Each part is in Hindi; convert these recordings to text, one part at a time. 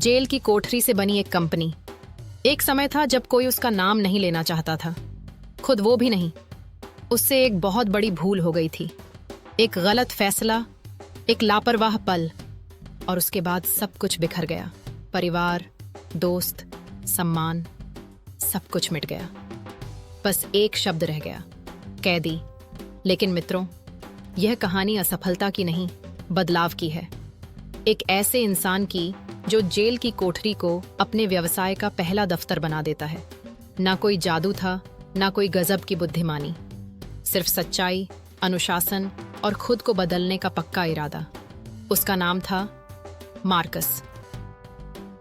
जेल की कोठरी से बनी एक कंपनी। एक समय था जब कोई उसका नाम नहीं लेना चाहता था, खुद वो भी नहीं। उससे एक बहुत बड़ी भूल हो गई थी, एक गलत फैसला, एक लापरवाह पल, और उसके बाद सब कुछ बिखर गया। परिवार, दोस्त, सम्मान, सब कुछ मिट गया। बस एक शब्द रह गया, कैदी। लेकिन मित्रों, यह कहानी असफलता की नहीं, बदलाव की है। एक ऐसे इंसान की जो जेल की कोठरी को अपने व्यवसाय का पहला दफ्तर बना देता है। ना कोई जादू था, ना कोई गजब की बुद्धिमानी, सिर्फ सच्चाई, अनुशासन और खुद को बदलने का पक्का इरादा। उसका नाम था मार्कस।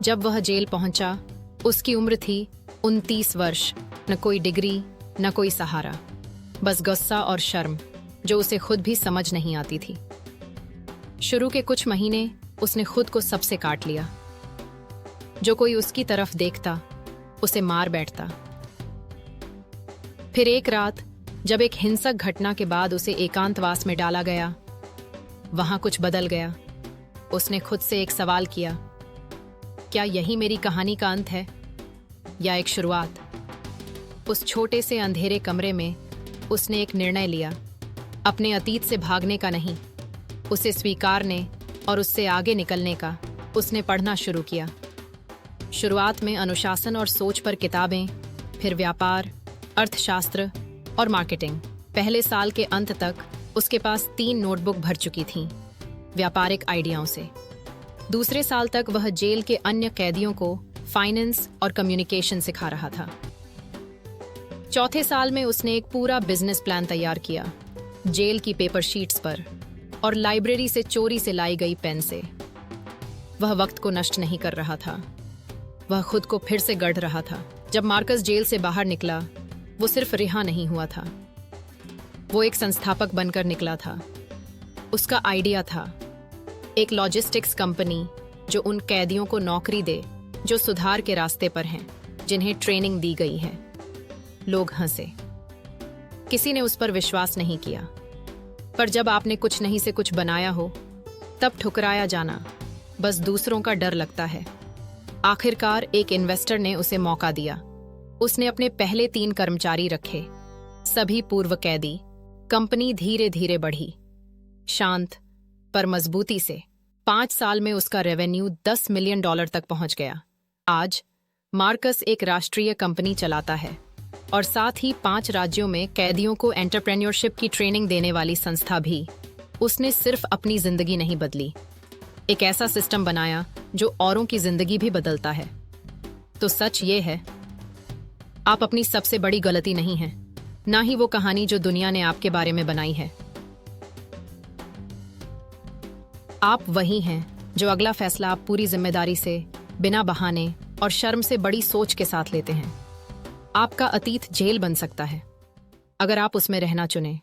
जब वह जेल पहुंचा, उसकी उम्र थी 29 वर्ष। न कोई डिग्री, न कोई सहारा, बस गुस्सा और शर्म जो उसे खुद भी समझ नहीं आती थी। शुरू के कुछ महीने उसने खुद को सबसे काट लिया। जो कोई उसकी तरफ देखता, उसे मार बैठता। फिर एक रात, जब एक हिंसक घटना के बाद उसे एकांतवास में डाला गया, वहां कुछ बदल गया। उसने खुद से एक सवाल किया, क्या यही मेरी कहानी का अंत है या एक शुरुआत? उस छोटे से अंधेरे कमरे में उसने एक निर्णय लिया, अपने अतीत से भागने का नहीं, उसे स्वीकारने और उससे आगे निकलने का। उसने पढ़ना शुरू किया। शुरुआत में अनुशासन और सोच पर किताबें, फिर व्यापार, अर्थशास्त्र और मार्केटिंग। पहले साल के अंत तक उसके पास 3 नोटबुक भर चुकी थीं, व्यापारिक आइडियाओं से। दूसरे साल तक वह जेल के अन्य कैदियों को फाइनेंस और कम्युनिकेशन सिखा रहा था। चौथे साल में उसने एक पूरा बिजनेस प्लान तैयार किया, जेल की पेपर शीट्स पर और लाइब्रेरी से चोरी से लाई गई पेन से। वह वक्त को नष्ट नहीं कर रहा था, वह खुद को फिर से गढ़ रहा था। जब मार्कस जेल से बाहर निकला, वो सिर्फ रिहा नहीं हुआ था, वो एक संस्थापक बनकर निकला था। उसका आइडिया था एक लॉजिस्टिक्स कंपनी जो उन कैदियों को नौकरी दे जो सुधार के रास्ते पर हैं, जिन्हें ट्रेनिंग दी गई है। लोग हंसे, किसी ने उस पर विश्वास नहीं किया। पर जब आपने कुछ नहीं से कुछ बनाया हो, तब ठुकराया जाना बस दूसरों का डर लगता है। आखिरकार एक इन्वेस्टर ने उसे मौका दिया। उसने अपने पहले 3 कर्मचारी रखे, सभी पूर्व कैदी। कंपनी धीरे धीरे बढ़ी, शांत पर मजबूती से। 5 साल में उसका रेवेन्यू $10 मिलियन तक पहुंच गया। आज मार्कस एक राष्ट्रीय कंपनी चलाता है और साथ ही 5 राज्यों में कैदियों को एंटरप्रेन्योरशिप की ट्रेनिंग देने वाली संस्था भी। उसने सिर्फ अपनी जिंदगी नहीं बदली, एक ऐसा सिस्टम बनाया जो औरों की जिंदगी भी बदलता है। तो सच ये है, आप अपनी सबसे बड़ी गलती नहीं हैं, ना ही वो कहानी जो दुनिया ने आपके बारे में बनाई है। आप वही हैं जो अगला फैसला आप पूरी जिम्मेदारी से, बिना बहाने और शर्म से बड़ी सोच के साथ लेते हैं। आपका अतीत जेल बन सकता है अगर आप उसमें रहना चुनें,